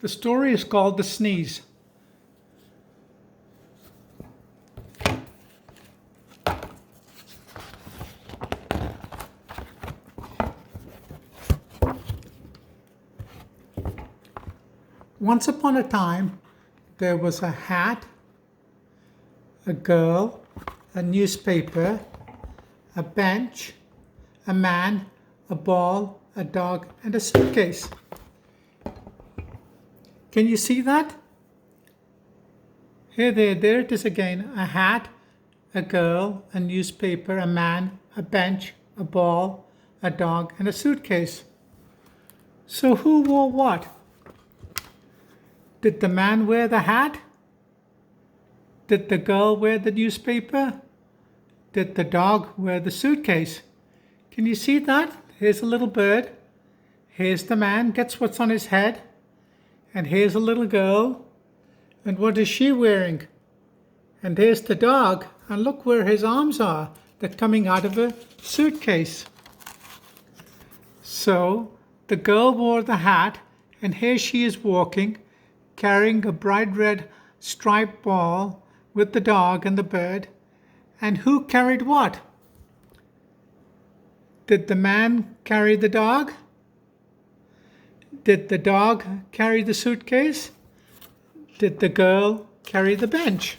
The story is called The Sneeze. Once upon a time, there was a hat, a girl, a newspaper, a bench, a man, a ball, a dog, and a suitcase. Can you see that? There it is again. A hat, a girl, a newspaper, a man, a bench, a ball, a dog, and a suitcase. So who wore what? Did the man wear the hat? Did the girl wear the newspaper? Did the dog wear the suitcase? Can you see that? Here's a little bird. Here's the man, gets what's on his head. And here's a little girl. And what is she wearing? And here's the dog. And look where his arms are. They're coming out of a suitcase. So the girl wore the hat, and here she is walking, carrying a bright red striped ball with the dog and the bird. And who carried what? Did the man carry the dog? Did the dog carry the suitcase? Did the girl carry the bench?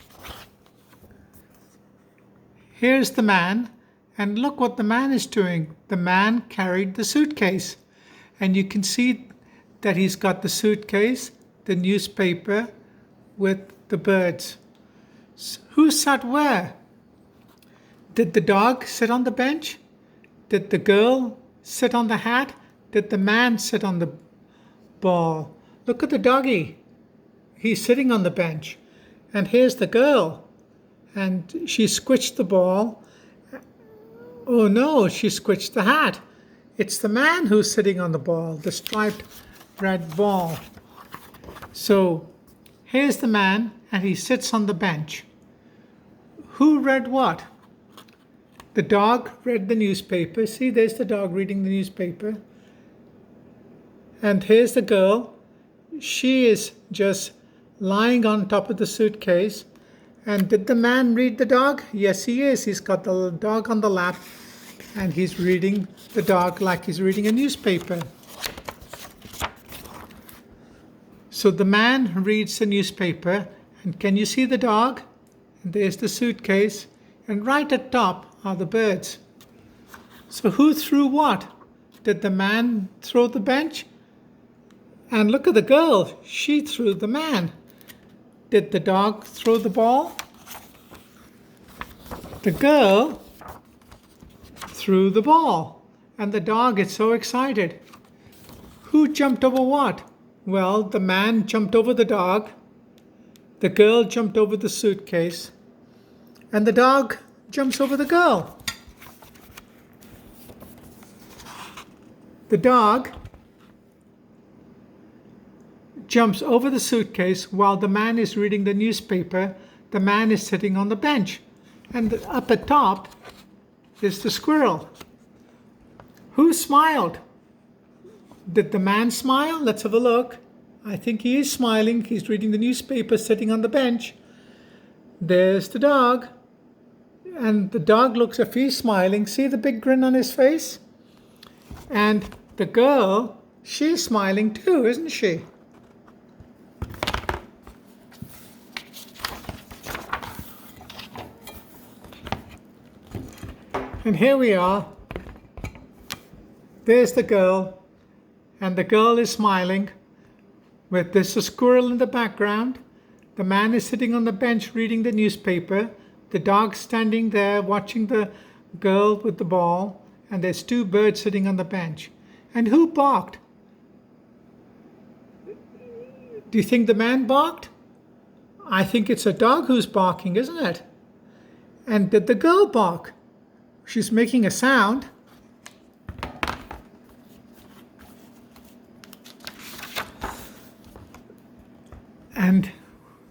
Here's the man, and look what the man is doing. The man carried the suitcase. And you can see that he's got the suitcase, the newspaper with the birds. Who sat where? Did the dog sit on the bench? Did the girl sit on the hat? Did the man sit on the ball? Look at the doggy. He's sitting on the bench. And here's the girl. And she squished the ball. Oh no, she squished the hat. It's the man who's sitting on the ball, the striped red ball. So here's the man, and he sits on the bench. Who read what? The dog read the newspaper. See, there's the dog reading the newspaper. And here's the girl. She is just lying on top of the suitcase. And did the man read the dog? Yes, he is. He's got the dog on the lap, and he's reading the dog like he's reading a newspaper. So the man reads the newspaper, and can you see the dog? And there's the suitcase, and right at top are the birds. So who threw what? Did the man throw the bench? And look at the girl. She threw the man. Did the dog throw the ball? The girl threw the ball. And the dog is so excited. Who jumped over what? Well, the man jumped over the dog. The girl jumped over the suitcase. And the dog jumps over the girl. The dog jumps over the suitcase while the man is reading the newspaper. The man is sitting on the bench. And up at top is the squirrel. Who smiled? Did the man smile? Let's have a look. I think he is smiling. He's reading the newspaper, sitting on the bench. There's the dog. And the dog looks as if he's smiling. See the big grin on his face? And the girl, she's smiling too, isn't she? And here we are. There's the girl. And the girl is smiling. There's a squirrel in the background. The man is sitting on the bench reading the newspaper. The dog standing there watching the girl with the ball. And there's two birds sitting on the bench. And who barked? Do you think the man barked? I think it's a dog who's barking, isn't it? And did the girl bark? She's making a sound. And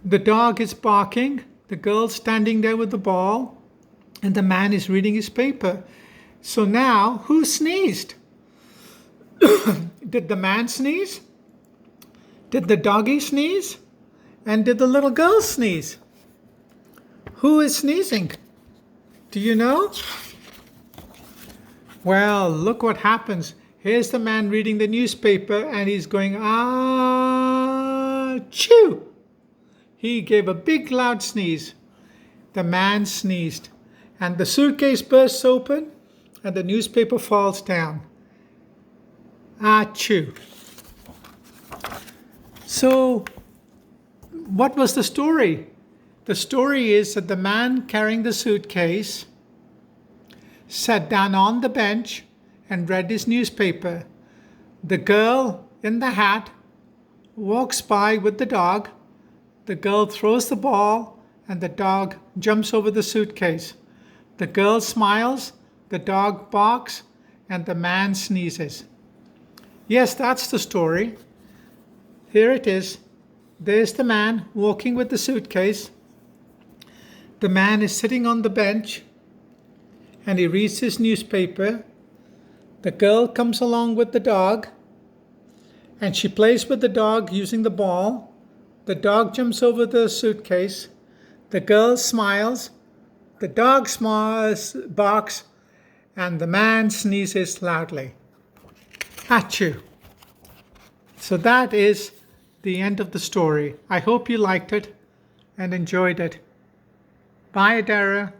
the dog is barking. The girl's standing there with the ball. And the man is reading his paper. So now, who sneezed? Did the man sneeze? Did the doggy sneeze? And did the little girl sneeze? Who is sneezing? Do you know? Well, look what happens. Here's the man reading the newspaper and he's going, ah, chew. He gave a big loud sneeze. The man sneezed and the suitcase bursts open and the newspaper falls down. Achoo. So, what was the story? The story is that the man carrying the suitcase sat down on the bench and read his newspaper. The girl in the hat walks by with the dog. The girl throws the ball and the dog jumps over the suitcase. The girl smiles, the dog barks, and the man sneezes. Yes, that's the story. Here it is. There's the man walking with the suitcase. The man is sitting on the bench and he reads his newspaper. The girl comes along with the dog and she plays with the dog using the ball. The dog jumps over the suitcase. The girl smiles. The dog smiles, barks, and the man sneezes loudly. Achoo. So that is the end of the story. I hope you liked it and enjoyed it. Bye, Adara.